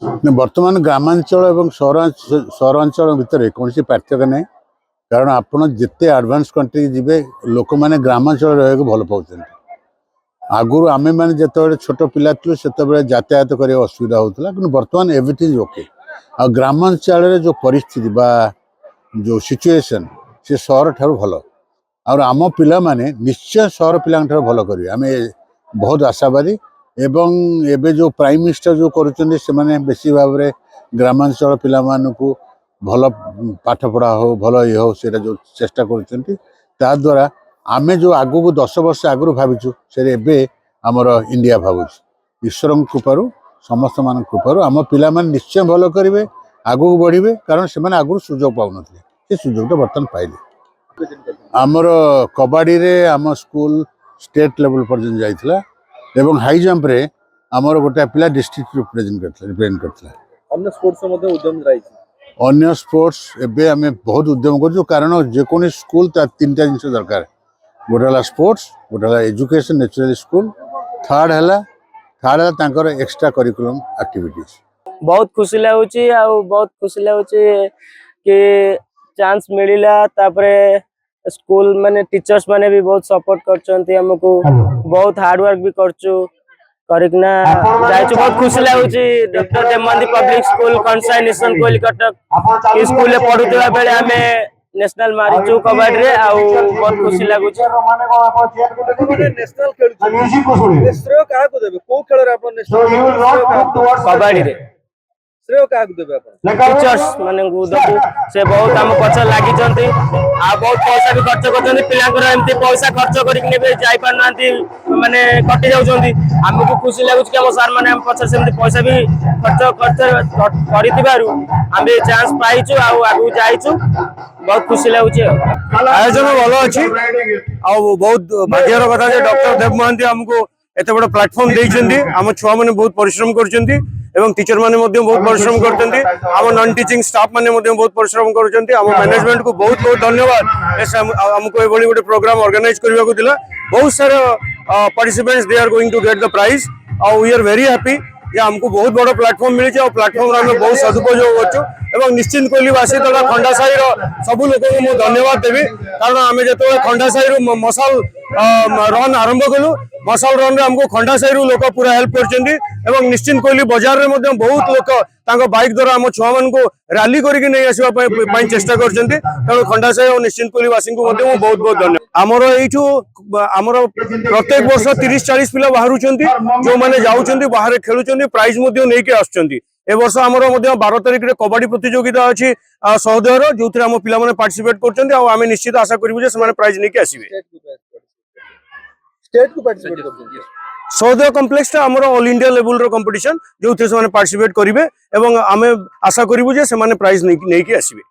बर्तमान ग्रामांचल और सहरांचल भितर कौन पार्थक्य ना कारण आपड़ जिते आडभांस कंट्री जी लोक मैंने ग्रामांचल रहा भल पाँच आगुरी आम मैंने जिते छोट पिला से यातायात कर असुविधा होता कि बर्तमान एवरीथिंग ओके आ ग्रामांचल जो परिस्थिति बा जो सिचुएशन से सहर ठार भल और आम पिला माने निश्चय सहर पिला भल करेंगे आम बहुत आशावादी एवं एबे जो प्राइम मिनिस्टर जो करुँचे से माने बेसी भाव में ग्रामांचल पिला मानकु भल पाठ पढ़ा हो भल ये हो से जो चेष्टा करा द्वारा आमे जो आगु को 10 वर्ष आगु भाविचु से एबे आमर इंडिया भावुँ ईश्वर कृपारू समस्त मान कृपारू आम पिला माने निश्चय भल करेंगे आगु बढ़े कारण से माने आगु सुजोग पाऊन से सुजोग बर्तमान पाइले आमर कबाड़ी रे आम स्कूल स्टेट लेवल पर्यटन जाइथिला एवं हाई जंप रे आमर गोटे पिला डिस्ट्रिक्ट रिप्रेजेंट करथिला अन्य स्पोर्ट्स मध्ये उद्यम रही अन्य स्पोर्ट्स एबे आमे बहुत उद्यम करछु कारण जेकोनी स्कूल ता तीनटा जिंस दरकार गोटेला स्पोर्ट्स गोटेला एजुकेशन नेचुरल स्कूल थर्ड हला तांकर एक्स्ट्रा करिकुलम एक्टिविटीज बहुत खुशी लागुची आ बहुत खुशी लागुची कि चांस मिलिला तापरे स्कूल माने टीचर्स माने भी बहुत सपोर्ट करछंती हमको बहुत हार्ड वर्क भी करछु करिकना जाइछु बहुत खुशी लागुची डॉक्टर देवमंदी पब्लिक स्कूल कंसाई नेशनल कोलकाता के स्कूल ले पढुतबा बेले हमें नेशनल मारिछु कबड्डी रे आ बहुत खुशी लागुची माने नेशनल खेलछु श्रेय काहा को देबे को खेल रे अपन नेशनल कबड्डी रे श्रेय काहा को देबे अपन टीचर्स माने गुदकु से बहुत हम पछ लागि जंती आ बहुत पैसा भी खर्च करछंती पिलांकर एमती पैसा खर्च करिक नेबे जाई पारनांती माने कटि जाउछंती हमकु खुशी लागुछ कि हम सर माने हम पछ सेमती पैसा भी खर्च करितिबारु हम चांस पाइछु आ आगु जाइछु बहुत खुशी लागुछ आयोजन भल अछि आ बहुत भाग्यर कथा जे डॉक्टर देव महांती हमको एते बड़ प्लेटफॉर्म देइछंती हम छुआ माने बहुत परिश्रम करछंती एवं टीचर माने मध्य बहुत परिश्रम करछंती हम नॉन टीचिंग स्टाफ माने मध्य बहुत परिश्रम करछंती हम मैनेजमेंट को बहुत बहुत धन्यवाद हमको एभली गोटे प्रोग्राम ऑर्गेनाइज करबा को दिला बहुत सारा participants they are going to get the prize और वी आर वेरी हैप्पी जे हमको बहुत बड़ प्लेटफॉर्म मिली और प्लेटफॉर्म रे हम बहुत सदुपयोग करछु एवं निश्चिंत कोहलीवासी तथा खंडासाही सब लोक को मु धन्यवाद देवी कारण आम जो खंडासाही मसाल रन आरंभ कलु मसाल रन रे हमको खंडासाही लोक पूरा हेल्प कर निश्चिंत कोहली बाजार में बहुत लोक बाइक द्वारा आम छुआ मान को रैली करके नहीं आसवा चेष्टा कर खंडासाही और निश्चिंत कोहलीवासी को बहुत बहुत धन्यवाद आमर यू आमर प्रत्येक वर्ष 30-40 पिला बाहर जो मैंने जाऊँच बाहर खेलुं प्राइज नहीं आसुँच ए वर्ष आमर 12 तारिख रे कबड्डी प्रतियोगिता अच्छी सहदेवर जो थे आम पिला पार्टिसिपेट कर निश्चित आशा करूँ से प्राइज नहीं आसवे स्टेट को पार्टिसिपेट करछन सहदेव कम्प्लेक्स आमर ऑल इंडिया लेवल रो कंपटीशन जो थे पार्टिसिपेट करेंगे आम आशा करूँ से प्राइज नहीं आसवे।